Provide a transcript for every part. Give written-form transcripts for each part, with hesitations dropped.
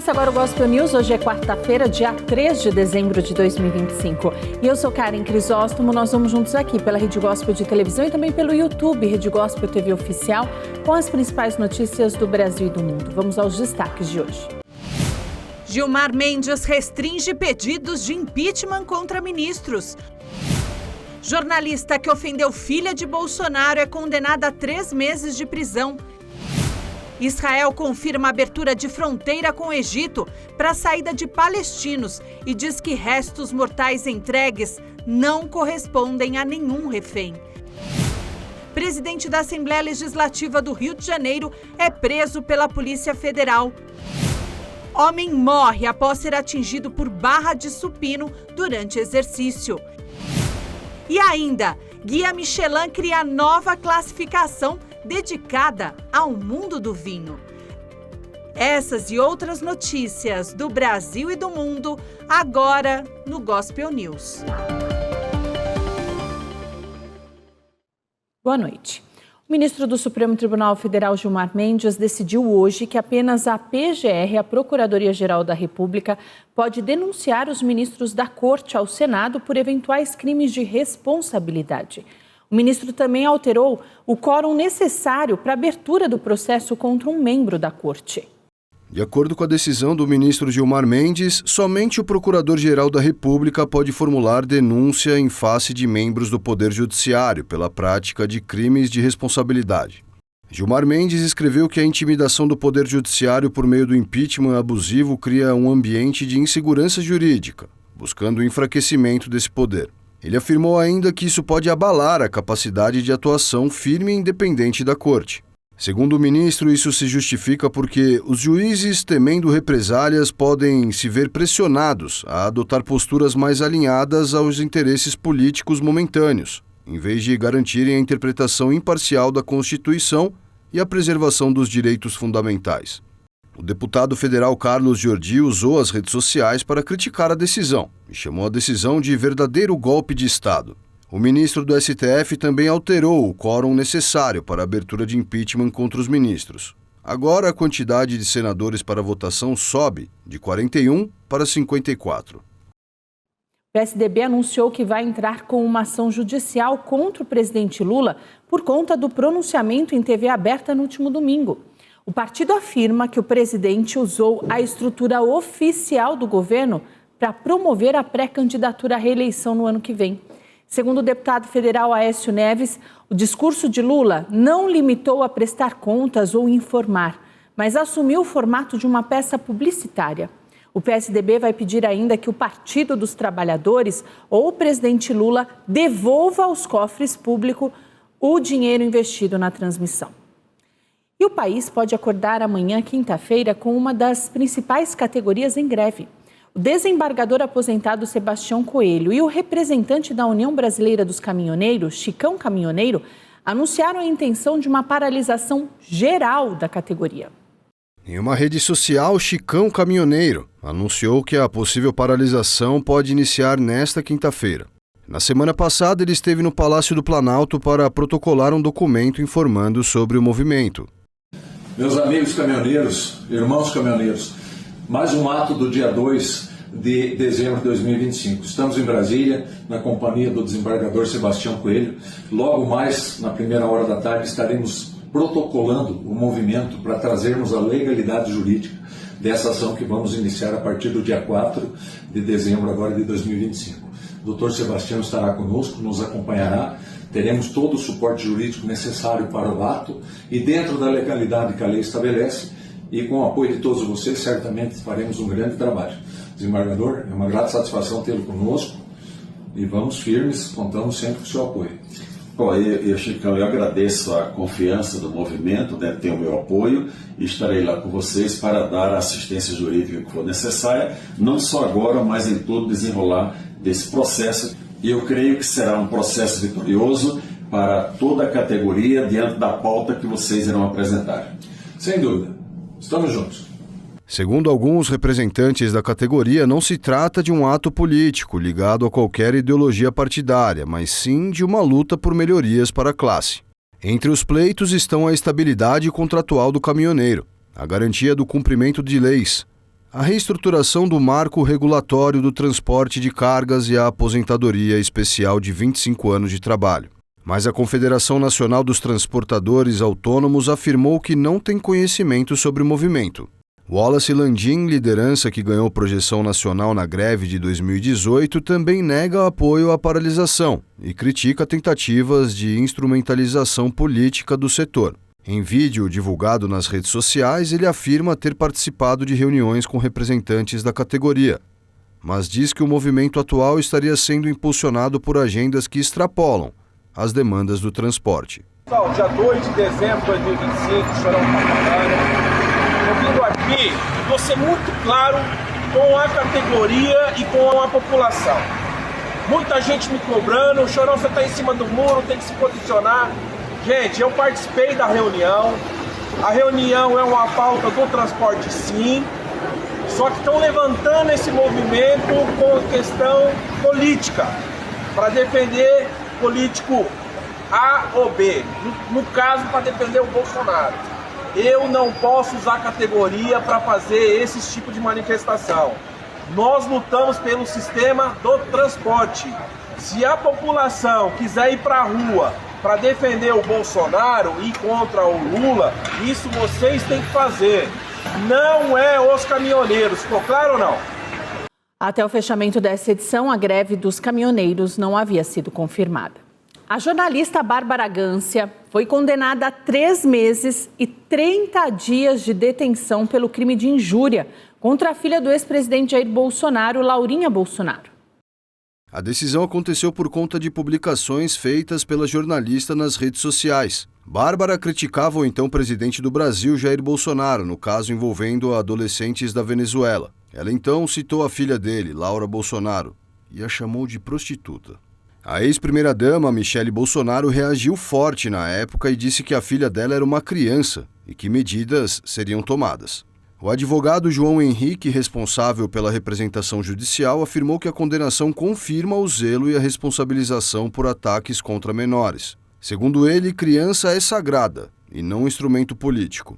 Começa agora o Gospel News. Hoje é quarta-feira, dia 3 de dezembro de 2025. E eu sou Karen Crisóstomo. Nós vamos juntos aqui pela Rede Gospel de televisão e também pelo YouTube, Rede Gospel TV Oficial, com as principais notícias do Brasil e do mundo. Vamos aos destaques de hoje. Gilmar Mendes restringe pedidos de impeachment contra ministros. Jornalista que ofendeu filha de Bolsonaro é condenada a 3 meses de prisão. Israel confirma a abertura de fronteira com o Egito para a saída de palestinos e diz que restos mortais entregues não correspondem a nenhum refém. Presidente da Assembleia Legislativa do Rio de Janeiro é preso pela Polícia Federal. Homem morre após ser atingido por barra de supino durante exercício. E ainda, Guia Michelin cria nova classificação dedicada ao mundo do vinho. Essas e outras notícias do Brasil e do mundo, agora no Gospel News. Boa noite. O ministro do Supremo Tribunal Federal, Gilmar Mendes, decidiu hoje que apenas a PGR, a Procuradoria-Geral da República, pode denunciar os ministros da Corte ao Senado por eventuais crimes de responsabilidade. O ministro também alterou o quórum necessário para a abertura do processo contra um membro da Corte. De acordo com a decisão do ministro Gilmar Mendes, somente o Procurador-Geral da República pode formular denúncia em face de membros do Poder Judiciário pela prática de crimes de responsabilidade. Gilmar Mendes escreveu que a intimidação do Poder Judiciário por meio do impeachment abusivo cria um ambiente de insegurança jurídica, buscando o enfraquecimento desse poder. Ele afirmou ainda que isso pode abalar a capacidade de atuação firme e independente da Corte. Segundo o ministro, isso se justifica porque os juízes, temendo represálias, podem se ver pressionados a adotar posturas mais alinhadas aos interesses políticos momentâneos, em vez de garantirem a interpretação imparcial da Constituição e a preservação dos direitos fundamentais. O deputado federal Carlos Jordi usou as redes sociais para criticar a decisão e chamou a decisão de verdadeiro golpe de Estado. O ministro do STF também alterou o quórum necessário para a abertura de impeachment contra os ministros. Agora a quantidade de senadores para votação sobe de 41 para 54. O PSDB anunciou que vai entrar com uma ação judicial contra o presidente Lula por conta do pronunciamento em TV aberta no último domingo. O partido afirma que o presidente usou a estrutura oficial do governo para promover a pré-candidatura à reeleição no ano que vem. Segundo o deputado federal Aécio Neves, o discurso de Lula não limitou a prestar contas ou informar, mas assumiu o formato de uma peça publicitária. O PSDB vai pedir ainda que o Partido dos Trabalhadores ou o presidente Lula devolva aos cofres públicos o dinheiro investido na transmissão. E o país pode acordar amanhã, quinta-feira, com uma das principais categorias em greve. O desembargador aposentado Sebastião Coelho e o representante da União Brasileira dos Caminhoneiros, Chicão Caminhoneiro, anunciaram a intenção de uma paralisação geral da categoria. Em uma rede social, Chicão Caminhoneiro anunciou que a possível paralisação pode iniciar nesta quinta-feira. Na semana passada, ele esteve no Palácio do Planalto para protocolar um documento informando sobre o movimento. Meus amigos caminhoneiros, irmãos caminhoneiros, mais um ato do dia 2 de dezembro de 2025. Estamos em Brasília, na companhia do desembargador Sebastião Coelho. Logo mais, na primeira hora da tarde, estaremos protocolando o movimento para trazermos a legalidade jurídica dessa ação que vamos iniciar a partir do dia 4 de dezembro agora de 2025. O Dr. Sebastião estará conosco, nos acompanhará. Teremos todo o suporte jurídico necessário para o ato e dentro da legalidade que a lei estabelece e com o apoio de todos vocês, certamente faremos um grande trabalho. Desembargador, é uma grata satisfação tê-lo conosco e vamos firmes, contamos sempre com o seu apoio. Bom, Chicão, eu agradeço a confiança do movimento, ter o meu apoio e estarei lá com vocês para dar a assistência jurídica que for necessária, não só agora, mas em todo o desenrolar desse processo. E eu creio que será um processo vitorioso para toda a categoria diante da pauta que vocês irão apresentar. Sem dúvida. Estamos juntos. Segundo alguns representantes da categoria, não se trata de um ato político ligado a qualquer ideologia partidária, mas sim de uma luta por melhorias para a classe. Entre os pleitos estão a estabilidade contratual do caminhoneiro, a garantia do cumprimento de leis, a reestruturação do marco regulatório do transporte de cargas e a aposentadoria especial de 25 anos de trabalho. Mas a Confederação Nacional dos Transportadores Autônomos afirmou que não tem conhecimento sobre o movimento. Wallace Landim, liderança que ganhou projeção nacional na greve de 2018, também nega apoio à paralisação e critica tentativas de instrumentalização política do setor. Em vídeo divulgado nas redes sociais, ele afirma ter participado de reuniões com representantes da categoria, mas diz que o movimento atual estaria sendo impulsionado por agendas que extrapolam as demandas do transporte. Dia 2 de dezembro de 2025, Chorão Papagaio. Eu vindo aqui, vou ser muito claro com a categoria e com a população. Muita gente me cobrando, Chorão, você está em cima do muro, tem que se posicionar. Gente, eu participei da reunião. A reunião é uma pauta do transporte, sim. Só que estão levantando esse movimento com questão política, para defender político A ou B. No caso, para defender o Bolsonaro. Eu não posso usar categoria para fazer esse tipo de manifestação. Nós lutamos pelo sistema do transporte. Se a população quiser ir para a rua para defender o Bolsonaro e contra o Lula, isso vocês têm que fazer. Não é os caminhoneiros, ficou claro ou não? Até o fechamento dessa edição, a greve dos caminhoneiros não havia sido confirmada. A jornalista Bárbara Gância foi condenada a 3 meses e 30 dias de detenção pelo crime de injúria contra a filha do ex-presidente Jair Bolsonaro, Laurinha Bolsonaro. A decisão aconteceu por conta de publicações feitas pela jornalista nas redes sociais. Bárbara criticava o então presidente do Brasil, Jair Bolsonaro, no caso envolvendo adolescentes da Venezuela. Ela então citou a filha dele, Laura Bolsonaro, e a chamou de prostituta. A ex-primeira-dama, Michele Bolsonaro, reagiu forte na época e disse que a filha dela era uma criança e que medidas seriam tomadas. O advogado João Henrique, responsável pela representação judicial, afirmou que a condenação confirma o zelo e a responsabilização por ataques contra menores. Segundo ele, criança é sagrada e não instrumento político.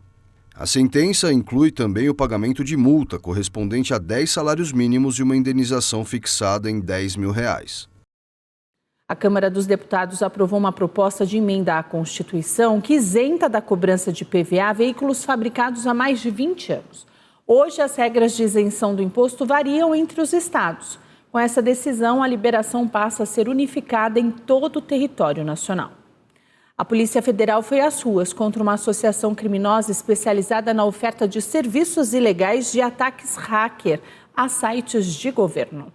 A sentença inclui também o pagamento de multa correspondente a 10 salários mínimos e uma indenização fixada em R$10 mil. A Câmara dos Deputados aprovou uma proposta de emenda à Constituição que isenta da cobrança de PVA veículos fabricados há mais de 20 anos. Hoje, as regras de isenção do imposto variam entre os estados. Com essa decisão, a liberação passa a ser unificada em todo o território nacional. A Polícia Federal foi às ruas contra uma associação criminosa especializada na oferta de serviços ilegais de ataques hacker a sites de governo.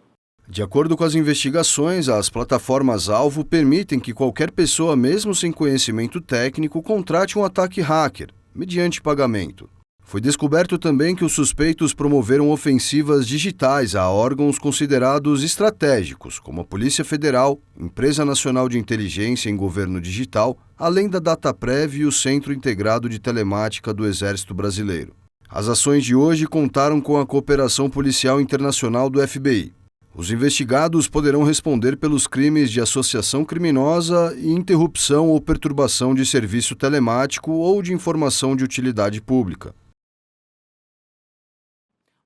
De acordo com as investigações, as plataformas-alvo permitem que qualquer pessoa, mesmo sem conhecimento técnico, contrate um ataque hacker, mediante pagamento. Foi descoberto também que os suspeitos promoveram ofensivas digitais a órgãos considerados estratégicos, como a Polícia Federal, Empresa Nacional de Inteligência em Governo Digital, além da Dataprev e o Centro Integrado de Telemática do Exército Brasileiro. As ações de hoje contaram com a cooperação policial internacional do FBI. Os investigados poderão responder pelos crimes de associação criminosa e interrupção ou perturbação de serviço telemático ou de informação de utilidade pública.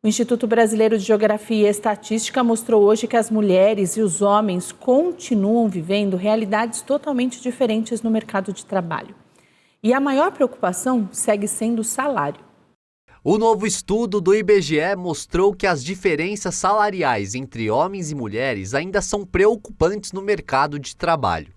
O Instituto Brasileiro de Geografia e Estatística mostrou hoje que as mulheres e os homens continuam vivendo realidades totalmente diferentes no mercado de trabalho. E a maior preocupação segue sendo o salário. O novo estudo do IBGE mostrou que as diferenças salariais entre homens e mulheres ainda são preocupantes no mercado de trabalho.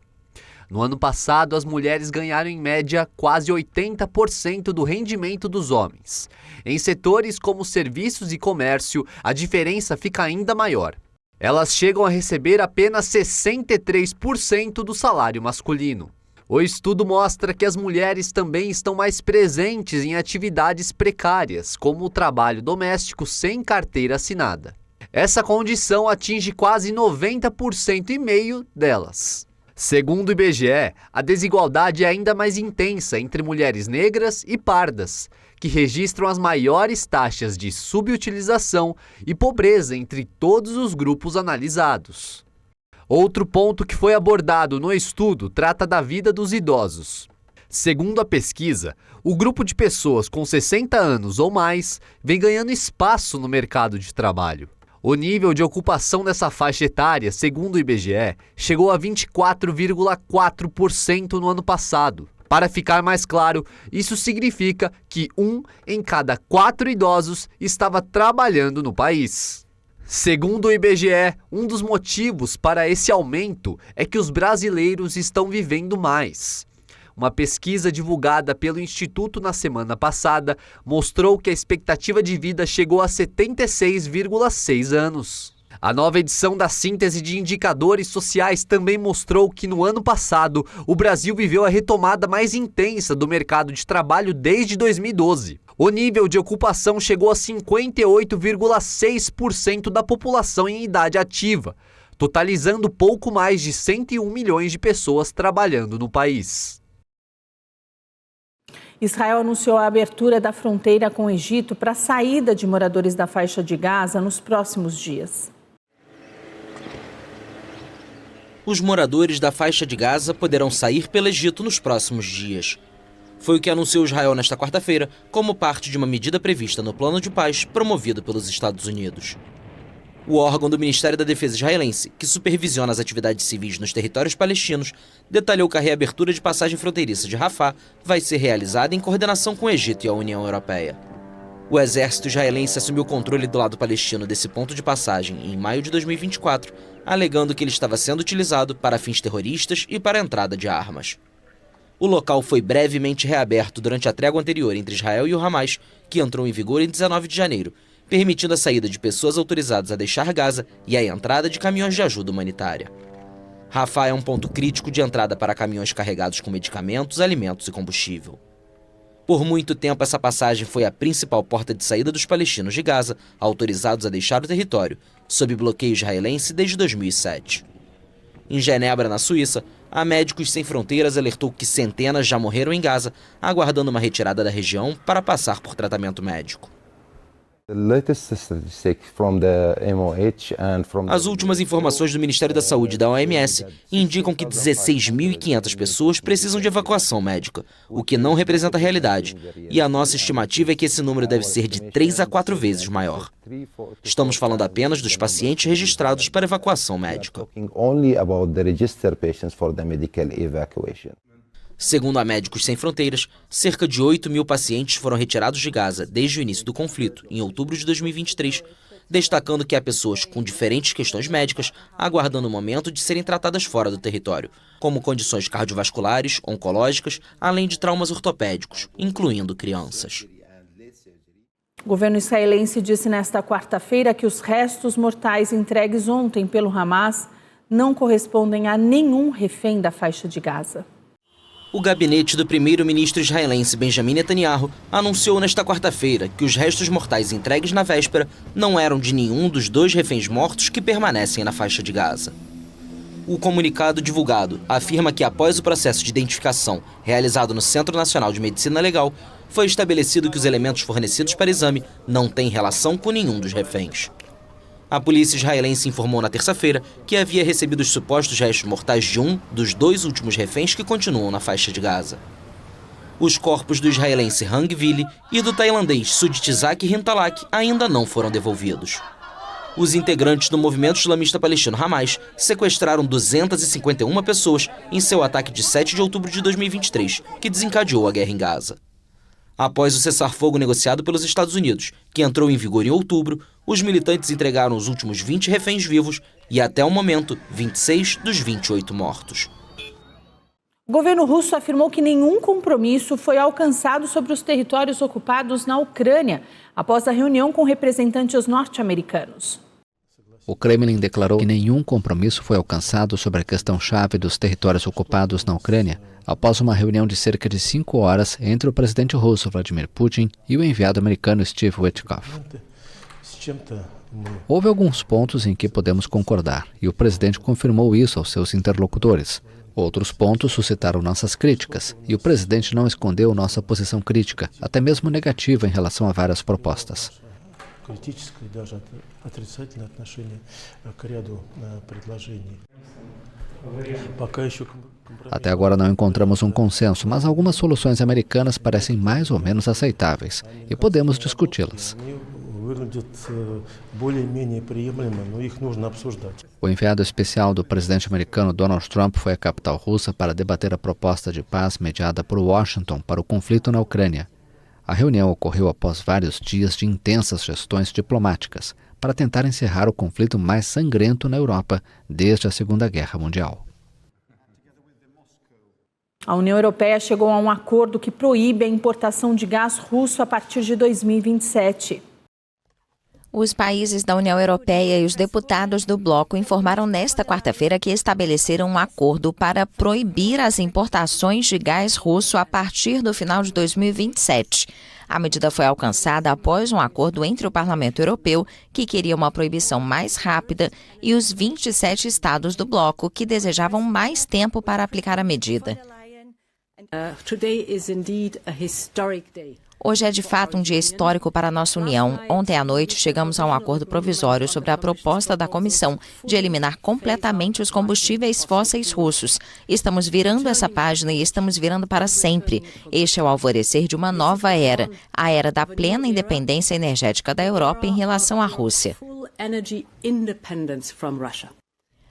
No ano passado, as mulheres ganharam em média quase 80% do rendimento dos homens. Em setores como serviços e comércio, a diferença fica ainda maior. Elas chegam a receber apenas 63% do salário masculino. O estudo mostra que as mulheres também estão mais presentes em atividades precárias, como o trabalho doméstico sem carteira assinada. Essa condição atinge quase 90,5% delas. Segundo o IBGE, a desigualdade é ainda mais intensa entre mulheres negras e pardas, que registram as maiores taxas de subutilização e pobreza entre todos os grupos analisados. Outro ponto que foi abordado no estudo trata da vida dos idosos. Segundo a pesquisa, o grupo de pessoas com 60 anos ou mais vem ganhando espaço no mercado de trabalho. O nível de ocupação dessa faixa etária, segundo o IBGE, chegou a 24,4% no ano passado. Para ficar mais claro, isso significa que 1 em cada 4 idosos estava trabalhando no país. Segundo o IBGE, um dos motivos para esse aumento é que os brasileiros estão vivendo mais. Uma pesquisa divulgada pelo Instituto na semana passada mostrou que a expectativa de vida chegou a 76,6 anos. A nova edição da Síntese de Indicadores Sociais também mostrou que no ano passado o Brasil viveu a retomada mais intensa do mercado de trabalho desde 2012. O nível de ocupação chegou a 58,6% da população em idade ativa, totalizando pouco mais de 101 milhões de pessoas trabalhando no país. Israel anunciou a abertura da fronteira com o Egito para a saída de moradores da faixa de Gaza nos próximos dias. Os moradores da faixa de Gaza poderão sair pelo Egito nos próximos dias. Foi o que anunciou Israel nesta quarta-feira, como parte de uma medida prevista no Plano de Paz promovido pelos Estados Unidos. O órgão do Ministério da Defesa israelense, que supervisiona as atividades civis nos territórios palestinos, detalhou que a reabertura de passagem fronteiriça de Rafah vai ser realizada em coordenação com o Egito e a União Europeia. O exército israelense assumiu o controle do lado palestino desse ponto de passagem em maio de 2024, alegando que ele estava sendo utilizado para fins terroristas e para a entrada de armas. O local foi brevemente reaberto durante a trégua anterior entre Israel e o Hamas, que entrou em vigor em 19 de janeiro, permitindo a saída de pessoas autorizadas a deixar Gaza e a entrada de caminhões de ajuda humanitária. Rafah é um ponto crítico de entrada para caminhões carregados com medicamentos, alimentos e combustível. Por muito tempo, essa passagem foi a principal porta de saída dos palestinos de Gaza, autorizados a deixar o território, sob bloqueio israelense desde 2007. Em Genebra, na Suíça, a Médicos Sem Fronteiras alertou que centenas já morreram em Gaza, aguardando uma retirada da região para passar por tratamento médico. As últimas informações do Ministério da Saúde e da OMS indicam que 16.500 pessoas precisam de evacuação médica, o que não representa a realidade, e a nossa estimativa é que esse número deve ser de 3 a 4 vezes maior. Estamos falando apenas dos pacientes registrados para evacuação médica. Segundo a Médicos Sem Fronteiras, cerca de 8.000 pacientes foram retirados de Gaza desde o início do conflito, em outubro de 2023, destacando que há pessoas com diferentes questões médicas aguardando o momento de serem tratadas fora do território, como condições cardiovasculares, oncológicas, além de traumas ortopédicos, incluindo crianças. O governo israelense disse nesta quarta-feira que os restos mortais entregues ontem pelo Hamas não correspondem a nenhum refém da faixa de Gaza. O gabinete do primeiro-ministro israelense Benjamin Netanyahu anunciou nesta quarta-feira que os restos mortais entregues na véspera não eram de nenhum dos 2 reféns mortos que permanecem na faixa de Gaza. O comunicado divulgado afirma que após o processo de identificação realizado no Centro Nacional de Medicina Legal, foi estabelecido que os elementos fornecidos para exame não têm relação com nenhum dos reféns. A polícia israelense informou na terça-feira que havia recebido os supostos restos mortais de um dos 2 últimos reféns que continuam na faixa de Gaza. Os corpos do israelense Hang Vili e do tailandês Suditizak Rintalak ainda não foram devolvidos. Os integrantes do movimento islamista palestino Hamas sequestraram 251 pessoas em seu ataque de 7 de outubro de 2023, que desencadeou a guerra em Gaza. Após o cessar-fogo negociado pelos Estados Unidos, que entrou em vigor em outubro, os militantes entregaram os últimos 20 reféns vivos e, até o momento, 26 dos 28 mortos. O governo russo afirmou que nenhum compromisso foi alcançado sobre os territórios ocupados na Ucrânia após a reunião com representantes norte-americanos. O Kremlin declarou que nenhum compromisso foi alcançado sobre a questão-chave dos territórios ocupados na Ucrânia após uma reunião de cerca de 5 horas entre o presidente russo Vladimir Putin e o enviado americano Steve Witkoff. Houve alguns pontos em que podemos concordar e o presidente confirmou isso aos seus interlocutores. Outros pontos suscitaram nossas críticas e o presidente não escondeu nossa posição crítica, até mesmo negativa em relação a várias propostas. Até agora não encontramos um consenso, mas algumas soluções americanas parecem mais ou menos aceitáveis e podemos discuti-las. O enviado especial do presidente americano Donald Trump foi à capital russa para debater a proposta de paz mediada por Washington para o conflito na Ucrânia. A reunião ocorreu após vários dias de intensas gestões diplomáticas para tentar encerrar o conflito mais sangrento na Europa desde a Segunda Guerra Mundial. A União Europeia chegou a um acordo que proíbe a importação de gás russo a partir de 2027. Os países da União Europeia e os deputados do bloco informaram nesta quarta-feira que estabeleceram um acordo para proibir as importações de gás russo a partir do final de 2027. A medida foi alcançada após um acordo entre o Parlamento Europeu, que queria uma proibição mais rápida, e os 27 estados do bloco, que desejavam mais tempo para aplicar a medida. Hoje é de fato um dia histórico para a nossa União. Ontem à noite chegamos a um acordo provisório sobre a proposta da Comissão de eliminar completamente os combustíveis fósseis russos. Estamos virando essa página e estamos virando para sempre. Este é o alvorecer de uma nova era, a era da plena independência energética da Europa em relação à Rússia.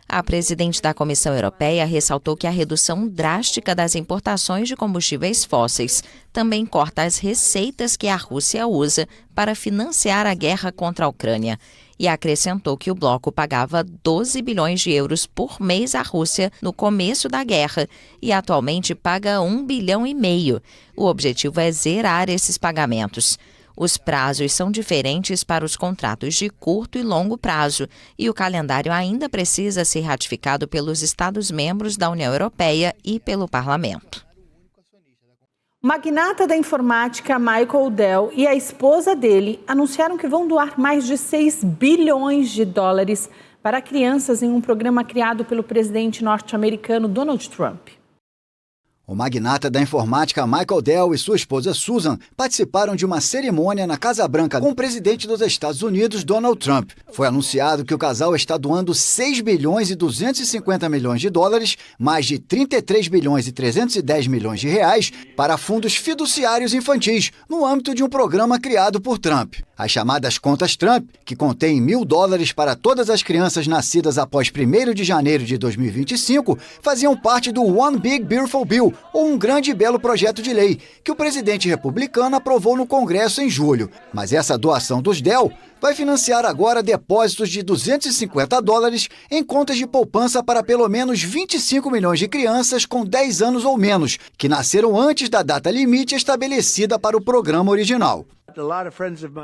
A presidente da Comissão Europeia ressaltou que a redução drástica das importações de combustíveis fósseis também corta as receitas que a Rússia usa para financiar a guerra contra a Ucrânia. E acrescentou que o bloco pagava 12 bilhões de euros por mês à Rússia no começo da guerra e atualmente paga 1,5 bilhão. O objetivo é zerar esses pagamentos. Os prazos são diferentes para os contratos de curto e longo prazo e o calendário ainda precisa ser ratificado pelos Estados-membros da União Europeia e pelo Parlamento. O magnata da informática Michael Dell e a esposa dele anunciaram que vão doar mais de 6 bilhões de dólares para crianças em um programa criado pelo presidente norte-americano Donald Trump. O magnata da informática Michael Dell e sua esposa Susan participaram de uma cerimônia na Casa Branca com o presidente dos Estados Unidos, Donald Trump. Foi anunciado que o casal está doando 6 bilhões e 250 milhões de dólares, mais de 33 bilhões e 310 milhões de reais, para fundos fiduciários infantis, no âmbito de um programa criado por Trump. As chamadas contas Trump, que contêm $1.000 para todas as crianças nascidas após 1º de janeiro de 2025, faziam parte do One Big Beautiful Bill, ou um grande e belo projeto de lei, que o presidente republicano aprovou no Congresso em julho. Mas essa doação dos Dell vai financiar agora depósitos de $250 em contas de poupança para pelo menos 25 milhões de crianças com 10 anos ou menos, que nasceram antes da data limite estabelecida para o programa original.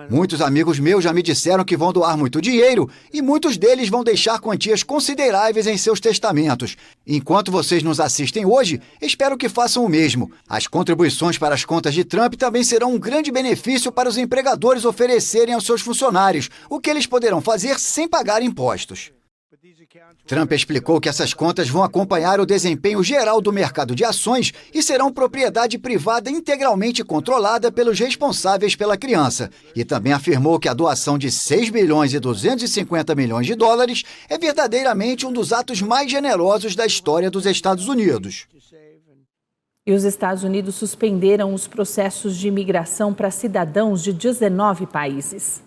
Muitos amigos meus já me disseram que vão doar muito dinheiro e muitos deles vão deixar quantias consideráveis em seus testamentos. Enquanto vocês nos assistem hoje, espero que façam o mesmo. As contribuições para as contas de Trump também serão um grande benefício para os empregadores oferecerem aos seus funcionários, o que eles poderão fazer sem pagar impostos. Trump explicou que essas contas vão acompanhar o desempenho geral do mercado de ações e serão propriedade privada integralmente controlada pelos responsáveis pela criança. E também afirmou que a doação de 6 bilhões e 250 milhões de dólares é verdadeiramente um dos atos mais generosos da história dos Estados Unidos. E os Estados Unidos suspenderam os processos de imigração para cidadãos de 19 países.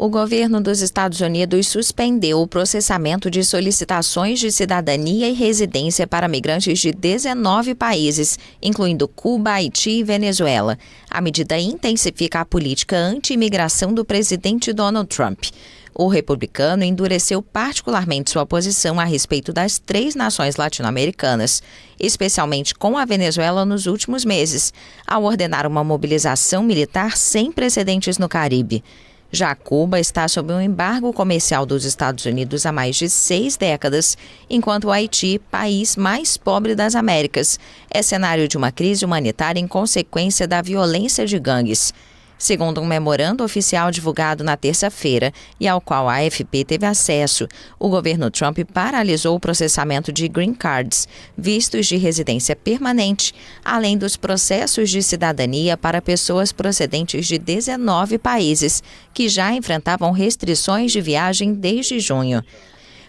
O governo dos Estados Unidos suspendeu o processamento de solicitações de cidadania e residência para migrantes de 19 países, incluindo Cuba, Haiti e Venezuela. A medida intensifica a política anti-imigração do presidente Donald Trump. O republicano endureceu particularmente sua posição a respeito das 3 nações latino-americanas, especialmente com a Venezuela nos últimos meses, ao ordenar uma mobilização militar sem precedentes no Caribe. Já Cuba está sob um embargo comercial dos Estados Unidos há mais de 6 décadas, enquanto o Haiti, país mais pobre das Américas, é cenário de uma crise humanitária em consequência da violência de gangues. Segundo um memorando oficial divulgado na terça-feira e ao qual a AFP teve acesso, o governo Trump paralisou o processamento de green cards, vistos de residência permanente, além dos processos de cidadania para pessoas procedentes de 19 países, que já enfrentavam restrições de viagem desde junho.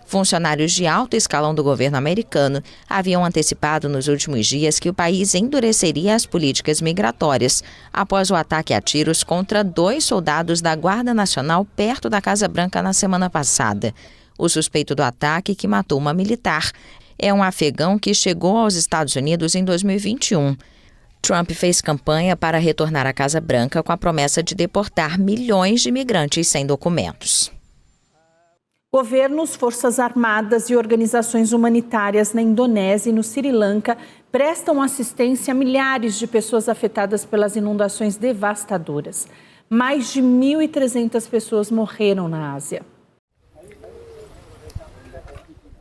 Funcionários de alto escalão do governo americano haviam antecipado nos últimos dias que o país endureceria as políticas migratórias após o ataque a tiros contra 2 soldados da Guarda Nacional perto da Casa Branca na semana passada. O suspeito do ataque, que matou uma militar, é um afegão que chegou aos Estados Unidos em 2021. Trump fez campanha para retornar à Casa Branca com a promessa de deportar milhões de imigrantes sem documentos. Governos, forças armadas e organizações humanitárias na Indonésia e no Sri Lanka prestam assistência a milhares de pessoas afetadas pelas inundações devastadoras. Mais de 1.300 pessoas morreram na Ásia.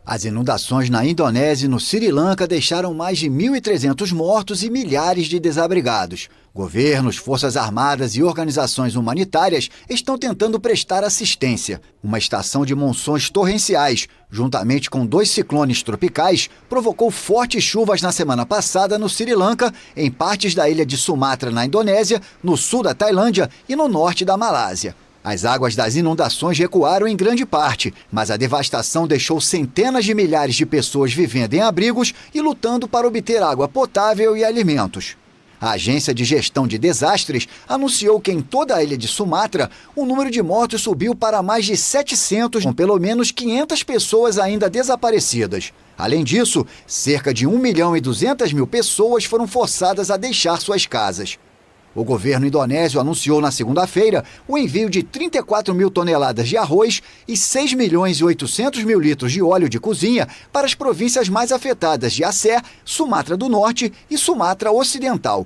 As inundações na Indonésia e no Sri Lanka deixaram mais de 1.300 mortos e milhares de desabrigados. Governos, forças armadas e organizações humanitárias estão tentando prestar assistência. Uma estação de monções torrenciais, juntamente com 2 ciclones tropicais, provocou fortes chuvas na semana passada no Sri Lanka, em partes da ilha de Sumatra, na Indonésia, no sul da Tailândia e no norte da Malásia. As águas das inundações recuaram em grande parte, mas a devastação deixou centenas de milhares de pessoas vivendo em abrigos e lutando para obter água potável e alimentos. A Agência de Gestão de Desastres anunciou que em toda a ilha de Sumatra, o número de mortos subiu para mais de 700, com pelo menos 500 pessoas ainda desaparecidas. Além disso, cerca de 1.200.000 pessoas foram forçadas a deixar suas casas. O governo indonésio anunciou na segunda-feira o envio de 34 mil toneladas de arroz e 6.800.000 litros de óleo de cozinha para as províncias mais afetadas de Aceh, Sumatra do Norte e Sumatra Ocidental.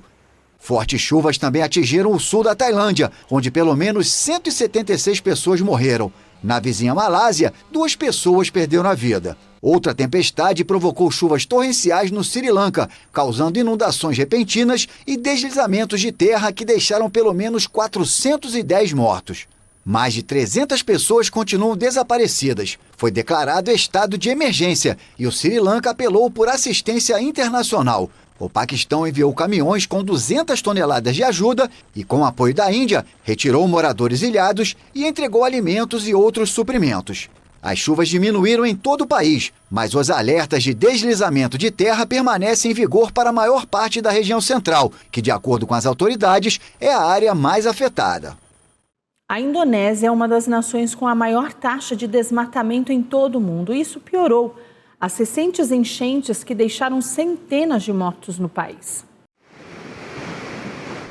Fortes chuvas também atingiram o sul da Tailândia, onde pelo menos 176 pessoas morreram. Na vizinha Malásia, 2 pessoas perderam a vida. Outra tempestade provocou chuvas torrenciais no Sri Lanka, causando inundações repentinas e deslizamentos de terra que deixaram pelo menos 410 mortos. Mais de 300 pessoas continuam desaparecidas. Foi declarado estado de emergência e o Sri Lanka apelou por assistência internacional. O Paquistão enviou caminhões com 200 toneladas de ajuda e, com o apoio da Índia, retirou moradores ilhados e entregou alimentos e outros suprimentos. As chuvas diminuíram em todo o país, mas os alertas de deslizamento de terra permanecem em vigor para a maior parte da região central, que, de acordo com as autoridades, é a área mais afetada. A Indonésia é uma das nações com a maior taxa de desmatamento em todo o mundo. Isso piorou as recentes enchentes que deixaram centenas de mortos no país.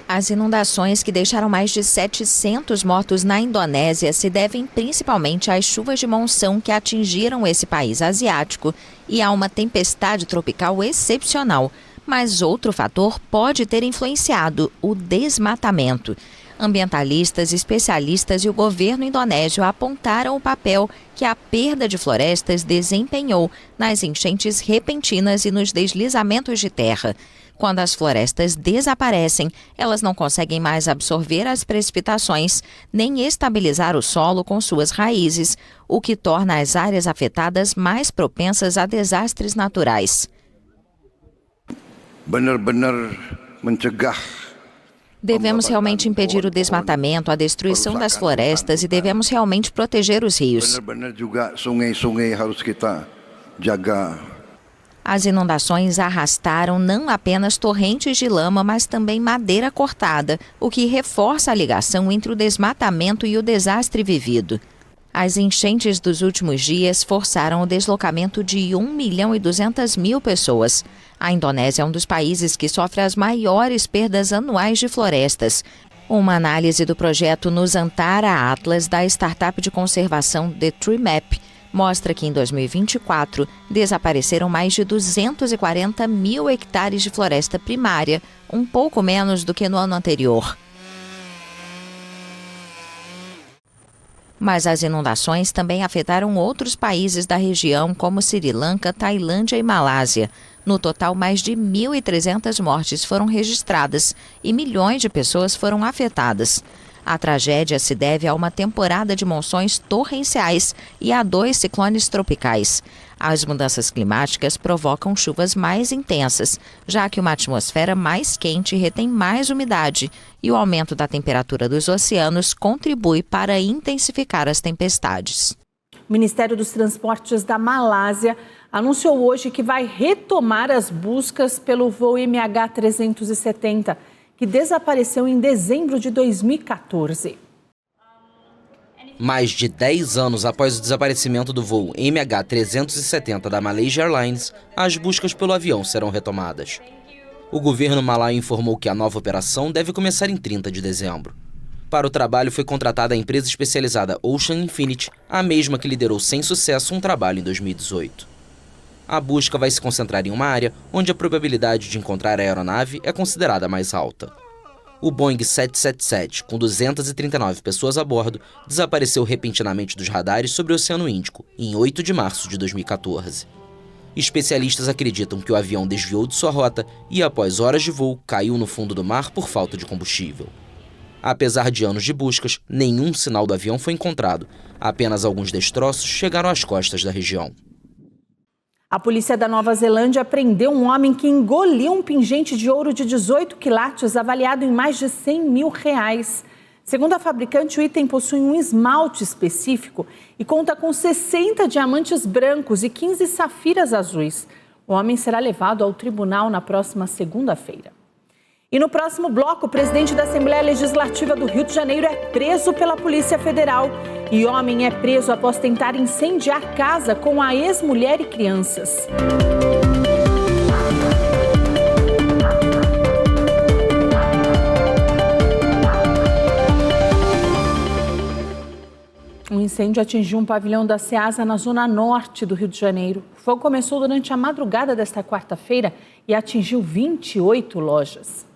As inundações que deixaram mais de 700 mortos na Indonésia se devem principalmente às chuvas de monção que atingiram esse país asiático e a uma tempestade tropical excepcional. Mas outro fator pode ter influenciado: o desmatamento. Ambientalistas, especialistas e o governo indonésio apontaram o papel que a perda de florestas desempenhou nas enchentes repentinas e nos deslizamentos de terra. Quando as florestas desaparecem, elas não conseguem mais absorver as precipitações, nem estabilizar o solo com suas raízes, o que torna as áreas afetadas mais propensas a desastres naturais. Devemos realmente impedir o desmatamento, a destruição das florestas e devemos realmente proteger os rios. As inundações arrastaram não apenas torrentes de lama, mas também madeira cortada, o que reforça a ligação entre o desmatamento e o desastre vivido. As enchentes dos últimos dias forçaram o deslocamento de 1.200.000 pessoas. A Indonésia é um dos países que sofre as maiores perdas anuais de florestas. Uma análise do projeto Nusantara Atlas da startup de conservação The Tree Map mostra que em 2024 desapareceram mais de 240 mil hectares de floresta primária, um pouco menos do que no ano anterior. Mas as inundações também afetaram outros países da região, como Sri Lanka, Tailândia e Malásia. No total, mais de 1.300 mortes foram registradas e milhões de pessoas foram afetadas. A tragédia se deve a uma temporada de monções torrenciais e a 2 ciclones tropicais. As mudanças climáticas provocam chuvas mais intensas, já que uma atmosfera mais quente retém mais umidade, e o aumento da temperatura dos oceanos contribui para intensificar as tempestades. O Ministério dos Transportes da Malásia anunciou hoje que vai retomar as buscas pelo voo MH370, que desapareceu em dezembro de 2014. Mais de 10 anos após o desaparecimento do voo MH370 da Malaysia Airlines, as buscas pelo avião serão retomadas. O governo malaio informou que a nova operação deve começar em 30 de dezembro. Para o trabalho foi contratada a empresa especializada Ocean Infinity, a mesma que liderou sem sucesso um trabalho em 2018. A busca vai se concentrar em uma área onde a probabilidade de encontrar a aeronave é considerada mais alta. O Boeing 777, com 239 pessoas a bordo, desapareceu repentinamente dos radares sobre o Oceano Índico, em 8 de março de 2014. Especialistas acreditam que o avião desviou de sua rota e, após horas de voo, caiu no fundo do mar por falta de combustível. Apesar de anos de buscas, nenhum sinal do avião foi encontrado. Apenas alguns destroços chegaram às costas da região. A polícia da Nova Zelândia prendeu um homem que engoliu um pingente de ouro de 18 quilates avaliado em mais de R$100 mil. Segundo a fabricante, o item possui um esmalte específico e conta com 60 diamantes brancos e 15 safiras azuis. O homem será levado ao tribunal na próxima segunda-feira. E no próximo bloco, o presidente da Assembleia Legislativa do Rio de Janeiro é preso pela Polícia Federal. E homem é preso após tentar incendiar casa com a ex-mulher e crianças. Um incêndio atingiu um pavilhão da Ceasa na zona norte do Rio de Janeiro. O fogo começou durante a madrugada desta quarta-feira e atingiu 28 lojas.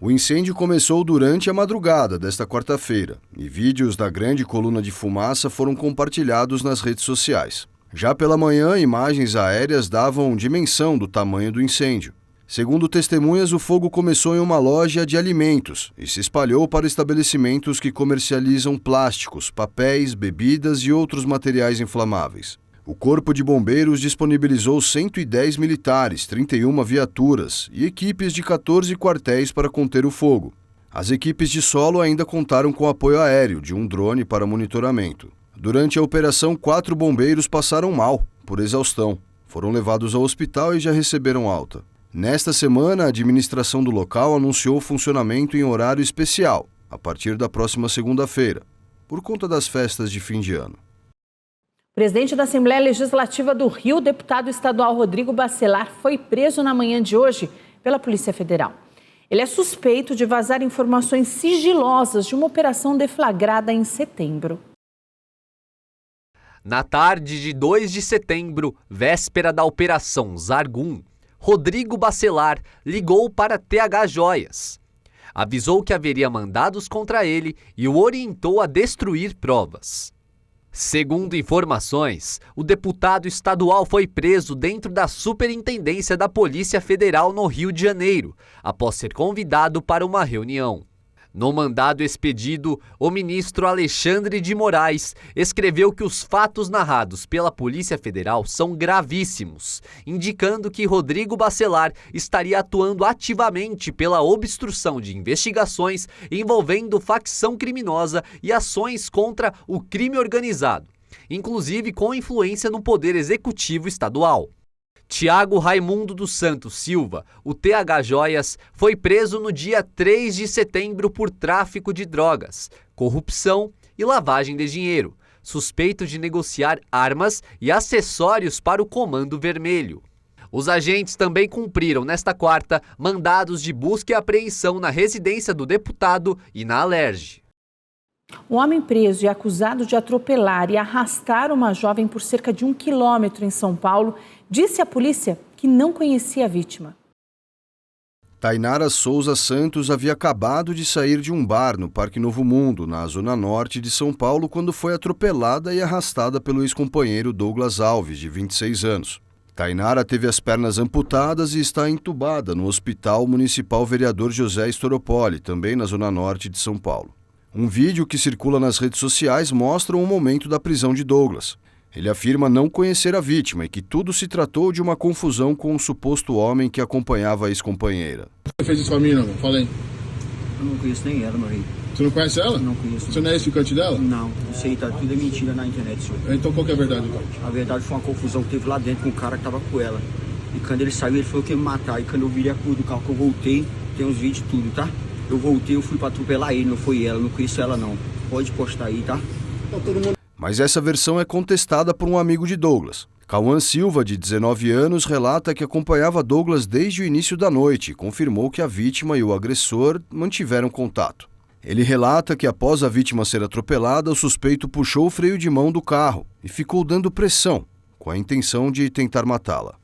O incêndio começou durante a madrugada desta quarta-feira e vídeos da grande coluna de fumaça foram compartilhados nas redes sociais. Já pela manhã, imagens aéreas davam dimensão do tamanho do incêndio. Segundo testemunhas, o fogo começou em uma loja de alimentos e se espalhou para estabelecimentos que comercializam plásticos, papéis, bebidas e outros materiais inflamáveis. O Corpo de Bombeiros disponibilizou 110 militares, 31 viaturas e equipes de 14 quartéis para conter o fogo. As equipes de solo ainda contaram com apoio aéreo de um drone para monitoramento. Durante a operação, 4 bombeiros passaram mal, por exaustão. Foram levados ao hospital e já receberam alta. Nesta semana, a administração do local anunciou o funcionamento em horário especial, a partir da próxima segunda-feira, por conta das festas de fim de ano. O presidente da Assembleia Legislativa do Rio, o deputado estadual Rodrigo Bacelar, foi preso na manhã de hoje pela Polícia Federal. Ele é suspeito de vazar informações sigilosas de uma operação deflagrada em setembro. Na tarde de 2 de setembro, véspera da Operação Zargum, Rodrigo Bacelar ligou para TH Joias. Avisou que haveria mandados contra ele e o orientou a destruir provas. Segundo informações, o deputado estadual foi preso dentro da Superintendência da Polícia Federal no Rio de Janeiro, após ser convidado para uma reunião. No mandado expedido, o ministro Alexandre de Moraes escreveu que os fatos narrados pela Polícia Federal são gravíssimos, indicando que Rodrigo Bacelar estaria atuando ativamente pela obstrução de investigações envolvendo facção criminosa e ações contra o crime organizado, inclusive com influência no Poder Executivo Estadual. Tiago Raimundo dos Santos Silva, o TH Joias, foi preso no dia 3 de setembro por tráfico de drogas, corrupção e lavagem de dinheiro, suspeito de negociar armas e acessórios para o Comando Vermelho. Os agentes também cumpriram nesta quarta mandados de busca e apreensão na residência do deputado e na Alerj. Um homem preso e acusado de atropelar e arrastar uma jovem por cerca de 1 quilômetro em São Paulo disse à polícia que não conhecia a vítima. Tainara Souza Santos havia acabado de sair de um bar no Parque Novo Mundo, na zona norte de São Paulo, quando foi atropelada e arrastada pelo ex-companheiro Douglas Alves, de 26 anos. Tainara teve as pernas amputadas e está entubada no Hospital Municipal Vereador José Storopoli, também na zona norte de São Paulo. Um vídeo que circula nas redes sociais mostra o momento da prisão de Douglas. Ele afirma não conhecer a vítima e que tudo se tratou de uma confusão com um suposto homem que acompanhava a ex-companheira. Você fez isso com a menina, não? Fala aí. Eu não conheço nem ela, Maria. Você não conhece ela? Não conheço. Você não é ex-ficante dela? Não, isso aí tá tudo mentira na internet, senhor. Então qual que é a verdade, então? A verdade foi uma confusão que teve lá dentro com o cara que tava com ela. E quando ele saiu, ele falou que ia me matar. E quando eu virei a cor do carro que eu voltei, tem uns vídeos e tudo, tá? Eu voltei, eu fui pra atropelar ele, não foi ela, não conheço ela não. Pode postar aí, tá? Então, todo mundo... Mas essa versão é contestada por um amigo de Douglas. Cauã Silva, de 19 anos, relata que acompanhava Douglas desde o início da noite e confirmou que a vítima e o agressor mantiveram contato. Ele relata que após a vítima ser atropelada, o suspeito puxou o freio de mão do carro e ficou dando pressão, com a intenção de tentar matá-la.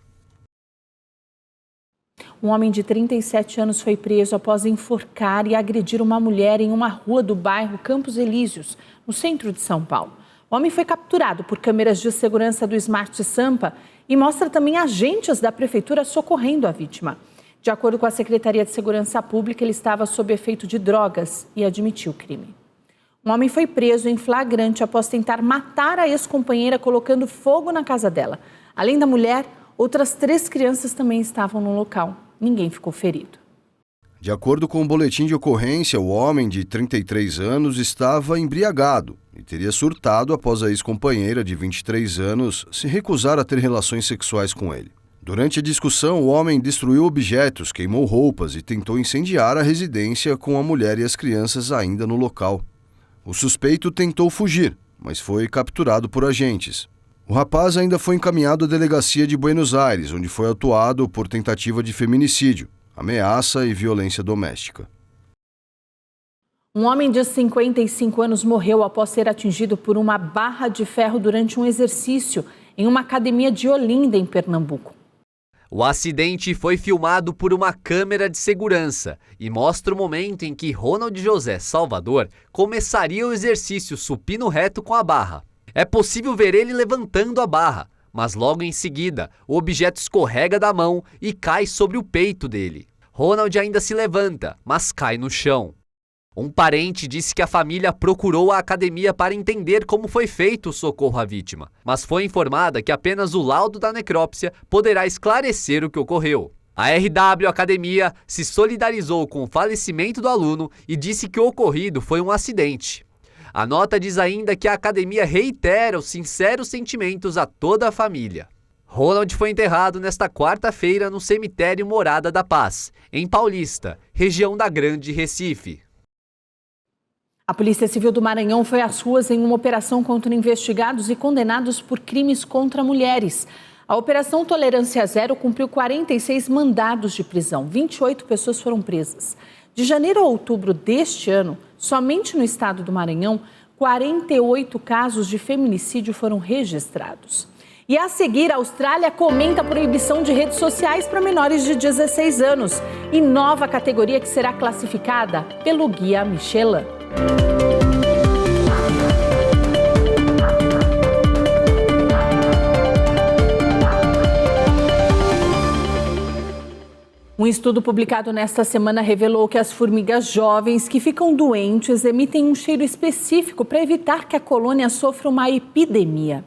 Um homem de 37 anos foi preso após enforcar e agredir uma mulher em uma rua do bairro Campos Elíseos, no centro de São Paulo. O homem foi capturado por câmeras de segurança do Smart Sampa e mostra também agentes da prefeitura socorrendo a vítima. De acordo com a Secretaria de Segurança Pública, ele estava sob efeito de drogas e admitiu o crime. Um homem foi preso em flagrante após tentar matar a ex-companheira colocando fogo na casa dela. Além da mulher, outras 3 crianças também estavam no local. Ninguém ficou ferido. De acordo com o boletim de ocorrência, o homem de 33 anos estava embriagado e teria surtado após a ex-companheira de 23 anos se recusar a ter relações sexuais com ele. Durante a discussão, o homem destruiu objetos, queimou roupas e tentou incendiar a residência com a mulher e as crianças ainda no local. O suspeito tentou fugir, mas foi capturado por agentes. O rapaz ainda foi encaminhado à delegacia de Buenos Aires, onde foi autuado por tentativa de feminicídio, ameaça e violência doméstica. Um homem de 55 anos morreu após ser atingido por uma barra de ferro durante um exercício em uma academia de Olinda, em Pernambuco. O acidente foi filmado por uma câmera de segurança e mostra o momento em que Ronald José Salvador começaria o exercício supino reto com a barra. É possível ver ele levantando a barra, mas logo em seguida o objeto escorrega da mão e cai sobre o peito dele. Ronald ainda se levanta, mas cai no chão. Um parente disse que a família procurou a academia para entender como foi feito o socorro à vítima, mas foi informada que apenas o laudo da necrópsia poderá esclarecer o que ocorreu. A RW Academia se solidarizou com o falecimento do aluno e disse que o ocorrido foi um acidente. A nota diz ainda que a academia reitera os sinceros sentimentos a toda a família. Ronald foi enterrado nesta quarta-feira no cemitério Morada da Paz, em Paulista, região da Grande Recife. A Polícia Civil do Maranhão foi às ruas em uma operação contra investigados e condenados por crimes contra mulheres. A Operação Tolerância Zero cumpriu 46 mandados de prisão. 28 pessoas foram presas. De janeiro a outubro deste ano, somente no estado do Maranhão, 48 casos de feminicídio foram registrados. E a seguir, a Austrália comenta a proibição de redes sociais para menores de 16 anos e nova categoria que será classificada pelo Guia Michelin. Um estudo publicado nesta semana revelou que as formigas jovens que ficam doentes emitem um cheiro específico para evitar que a colônia sofra uma epidemia.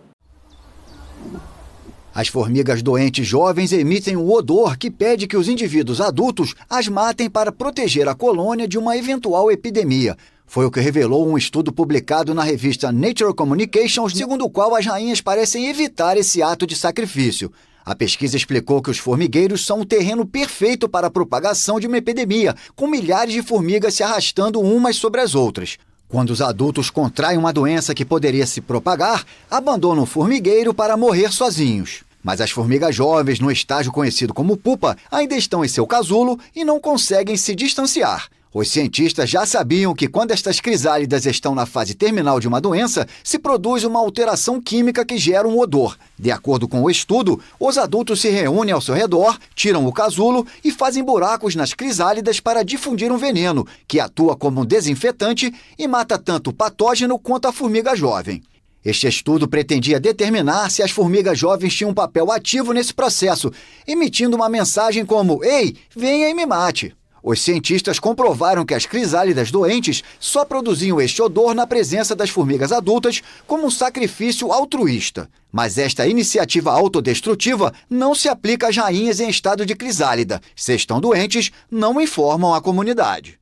As formigas doentes jovens emitem um odor que pede que os indivíduos adultos as matem para proteger a colônia de uma eventual epidemia. Foi o que revelou um estudo publicado na revista Nature Communications, segundo o qual as rainhas parecem evitar esse ato de sacrifício. A pesquisa explicou que os formigueiros são o terreno perfeito para a propagação de uma epidemia, com milhares de formigas se arrastando umas sobre as outras. Quando os adultos contraem uma doença que poderia se propagar, abandonam o formigueiro para morrer sozinhos. Mas as formigas jovens, no estágio conhecido como pupa, ainda estão em seu casulo e não conseguem se distanciar. Os cientistas já sabiam que quando estas crisálidas estão na fase terminal de uma doença, se produz uma alteração química que gera um odor. De acordo com o estudo, os adultos se reúnem ao seu redor, tiram o casulo e fazem buracos nas crisálidas para difundir um veneno, que atua como um desinfetante e mata tanto o patógeno quanto a formiga jovem. Este estudo pretendia determinar se as formigas jovens tinham um papel ativo nesse processo, emitindo uma mensagem como "Ei, venha e me mate". Os cientistas comprovaram que as crisálidas doentes só produziam este odor na presença das formigas adultas como um sacrifício altruísta. Mas esta iniciativa autodestrutiva não se aplica às rainhas em estado de crisálida. Se estão doentes, não informam a comunidade.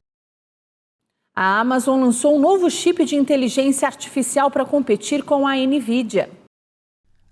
A Amazon lançou um novo chip de inteligência artificial para competir com a NVIDIA.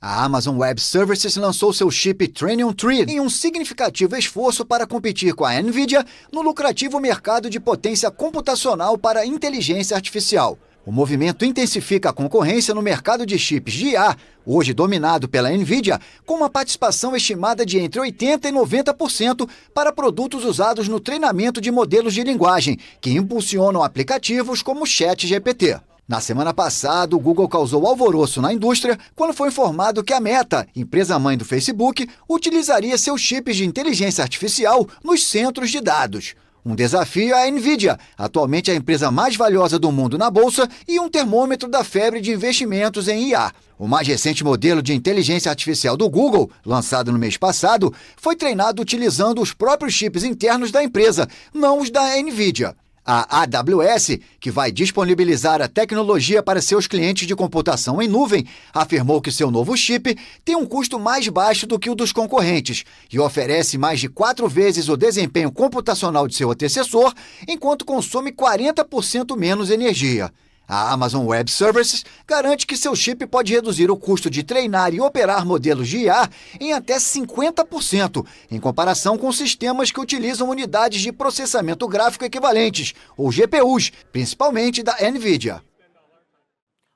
A Amazon Web Services lançou seu chip Trainium 3 em um significativo esforço para competir com a NVIDIA no lucrativo mercado de potência computacional para inteligência artificial. O movimento intensifica a concorrência no mercado de chips de IA, hoje dominado pela NVIDIA, com uma participação estimada de entre 80% e 90% para produtos usados no treinamento de modelos de linguagem, que impulsionam aplicativos como o ChatGPT. Na semana passada, o Google causou alvoroço na indústria quando foi informado que a Meta, empresa-mãe do Facebook, utilizaria seus chips de inteligência artificial nos centros de dados. Um desafio à NVIDIA, atualmente a empresa mais valiosa do mundo na bolsa e um termômetro da febre de investimentos em IA. O mais recente modelo de inteligência artificial do Google, lançado no mês passado, foi treinado utilizando os próprios chips internos da empresa, não os da NVIDIA. A AWS, que vai disponibilizar a tecnologia para seus clientes de computação em nuvem, afirmou que seu novo chip tem um custo mais baixo do que o dos concorrentes e oferece mais de 4 vezes o desempenho computacional de seu antecessor, enquanto consome 40% menos energia. A Amazon Web Services garante que seu chip pode reduzir o custo de treinar e operar modelos de IA em até 50%, em comparação com sistemas que utilizam unidades de processamento gráfico equivalentes, ou GPUs, principalmente da NVIDIA.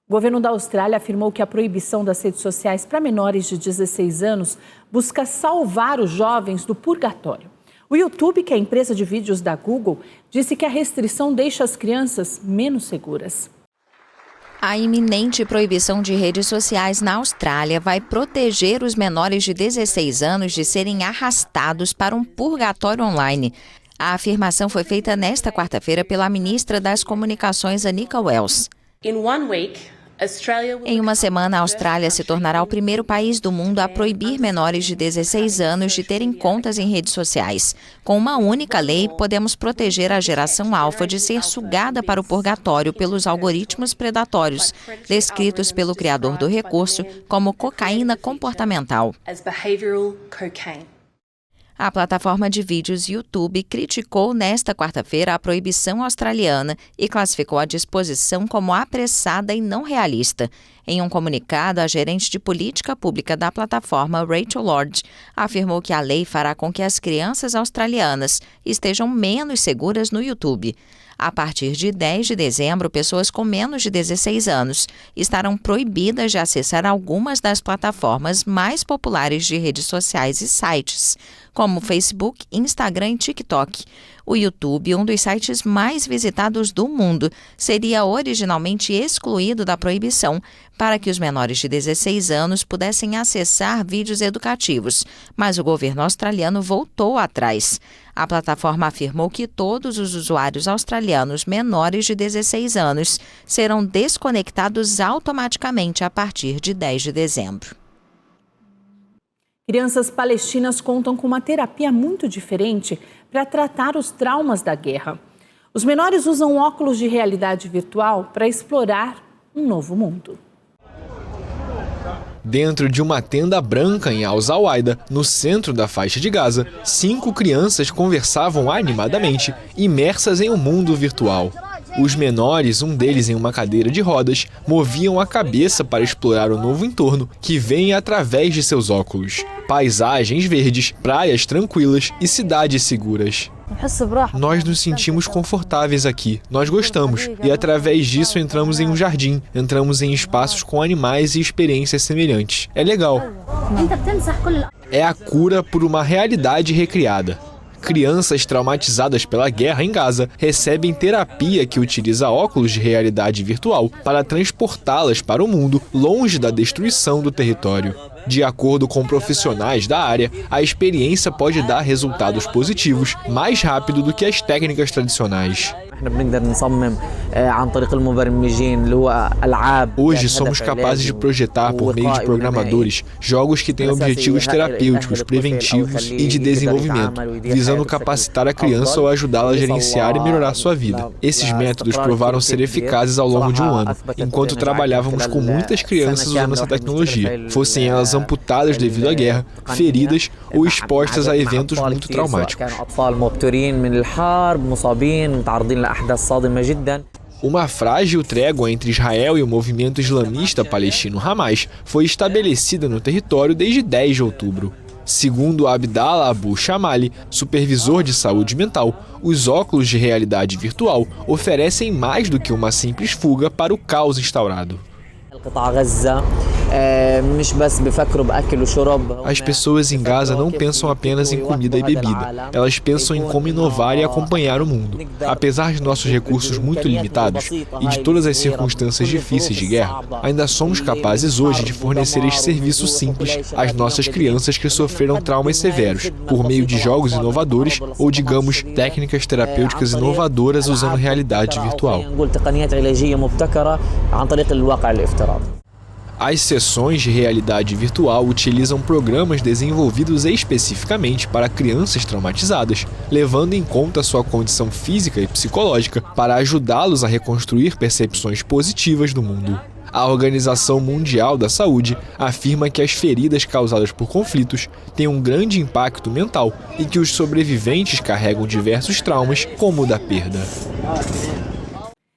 O governo da Austrália afirmou que a proibição das redes sociais para menores de 16 anos busca salvar os jovens do purgatório. O YouTube, que é a empresa de vídeos da Google, disse que a restrição deixa as crianças menos seguras. A iminente proibição de redes sociais na Austrália vai proteger os menores de 16 anos de serem arrastados para um purgatório online. A afirmação foi feita nesta quarta-feira pela ministra das Comunicações, Anika Wells. Em uma semana, a Austrália se tornará o primeiro país do mundo a proibir menores de 16 anos de terem contas em redes sociais. Com uma única lei, podemos proteger a geração alfa de ser sugada para o purgatório pelos algoritmos predatórios, descritos pelo criador do recurso como cocaína comportamental. A plataforma de vídeos YouTube criticou nesta quarta-feira a proibição australiana e classificou a disposição como apressada e não realista. Em um comunicado, a gerente de política pública da plataforma, Rachel Lord, afirmou que a lei fará com que as crianças australianas estejam menos seguras no YouTube. A partir de 10 de dezembro, pessoas com menos de 16 anos estarão proibidas de acessar algumas das plataformas mais populares de redes sociais e sites, como Facebook, Instagram e TikTok. O YouTube, um dos sites mais visitados do mundo, seria originalmente excluído da proibição para que os menores de 16 anos pudessem acessar vídeos educativos, mas o governo australiano voltou atrás. A plataforma afirmou que todos os usuários australianos menores de 16 anos serão desconectados automaticamente a partir de 10 de dezembro. Crianças palestinas contam com uma terapia muito diferente para tratar os traumas da guerra. Os menores usam óculos de realidade virtual para explorar um novo mundo. Dentro de uma tenda branca em Al-Zawaida, no centro da faixa de Gaza, 5 crianças conversavam animadamente, imersas em um mundo virtual. Os menores, um deles em uma cadeira de rodas, moviam a cabeça para explorar o novo entorno que vem através de seus óculos. Paisagens verdes, praias tranquilas e cidades seguras. Nós nos sentimos confortáveis aqui, nós gostamos, e através disso entramos em um jardim, entramos em espaços com animais e experiências semelhantes. É legal. É a cura por uma realidade recriada. Crianças traumatizadas pela guerra em Gaza recebem terapia que utiliza óculos de realidade virtual para transportá-las para o mundo longe da destruição do território. De acordo com profissionais da área, a experiência pode dar resultados positivos mais rápido do que as técnicas tradicionais. Hoje somos capazes de projetar por meio de programadores jogos que têm objetivos terapêuticos, preventivos e de desenvolvimento, visando capacitar a criança ou ajudá-la a gerenciar e melhorar sua vida. Esses métodos provaram ser eficazes ao longo de um ano, enquanto trabalhávamos com muitas crianças usando essa tecnologia, fossem elas amputadas devido à guerra, feridas ou expostas a eventos muito traumáticos. Uma frágil trégua entre Israel e o movimento islamista palestino Hamas foi estabelecida no território desde 10 de outubro. Segundo Abdallah Abu Shamali, supervisor de saúde mental, os óculos de realidade virtual oferecem mais do que uma simples fuga para o caos instaurado. As pessoas em Gaza não pensam apenas em comida e bebida. Elas pensam em como inovar e acompanhar o mundo. Apesar de nossos recursos muito limitados e de todas as circunstâncias difíceis de guerra, ainda somos capazes hoje de fornecer esse serviço simples às nossas crianças que sofreram traumas severos, por meio de jogos inovadores ou, digamos, técnicas terapêuticas inovadoras usando realidade virtual. As sessões de realidade virtual utilizam programas desenvolvidos especificamente para crianças traumatizadas, levando em conta sua condição física e psicológica para ajudá-los a reconstruir percepções positivas do mundo. A Organização Mundial da Saúde afirma que as feridas causadas por conflitos têm um grande impacto mental e que os sobreviventes carregam diversos traumas, como o da perda.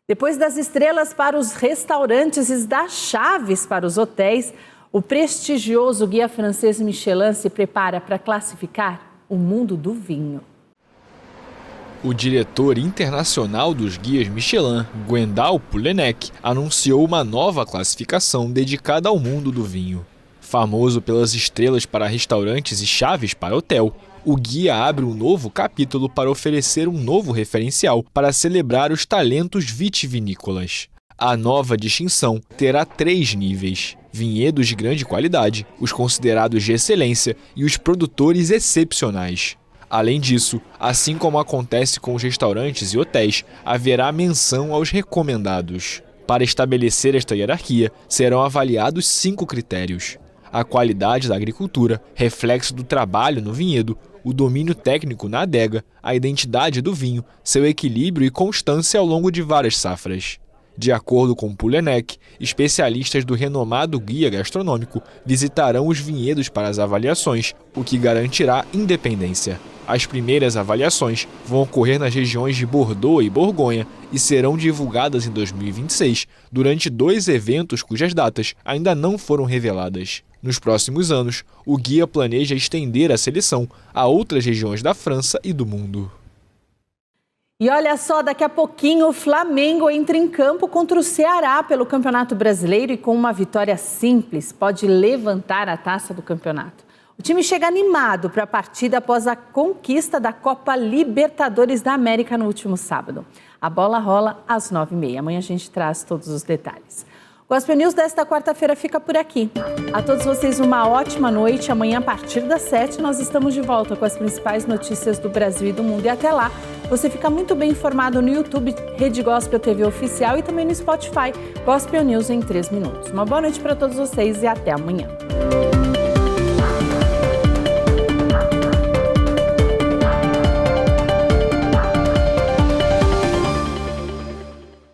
Depois das estrelas para os restaurantes e das chaves para os hotéis, o prestigioso guia francês Michelin se prepara para classificar o mundo do vinho. O diretor internacional dos guias Michelin, Gwendal Poulenec, anunciou uma nova classificação dedicada ao mundo do vinho. Famoso pelas estrelas para restaurantes e chaves para hotel, o guia abre um novo capítulo para oferecer um novo referencial para celebrar os talentos vitivinícolas. A nova distinção terá 3 níveis: vinhedos de grande qualidade, os considerados de excelência e os produtores excepcionais. Além disso, assim como acontece com os restaurantes e hotéis, haverá menção aos recomendados. Para estabelecer esta hierarquia, serão avaliados 5 critérios: a qualidade da agricultura, reflexo do trabalho no vinhedo, o domínio técnico na adega, a identidade do vinho, seu equilíbrio e constância ao longo de várias safras. De acordo com Poulenec, especialistas do renomado guia gastronômico visitarão os vinhedos para as avaliações, o que garantirá independência. As primeiras avaliações vão ocorrer nas regiões de Bordeaux e Borgonha e serão divulgadas em 2026, durante 2 eventos cujas datas ainda não foram reveladas. Nos próximos anos, o guia planeja estender a seleção a outras regiões da França e do mundo. E olha só, daqui a pouquinho o Flamengo entra em campo contra o Ceará pelo Campeonato Brasileiro e com uma vitória simples pode levantar a taça do campeonato. O time chega animado para a partida após a conquista da Copa Libertadores da América no último sábado. A bola rola às 9h30. Amanhã a gente traz todos os detalhes. O Gospel News desta quarta-feira fica por aqui. A todos vocês uma ótima noite. Amanhã, a partir das 7h, nós estamos de volta com as principais notícias do Brasil e do mundo. E até lá, você fica muito bem informado no YouTube, Rede Gospel TV Oficial e também no Spotify, Gospel News em 3 minutos. Uma boa noite para todos vocês e até amanhã.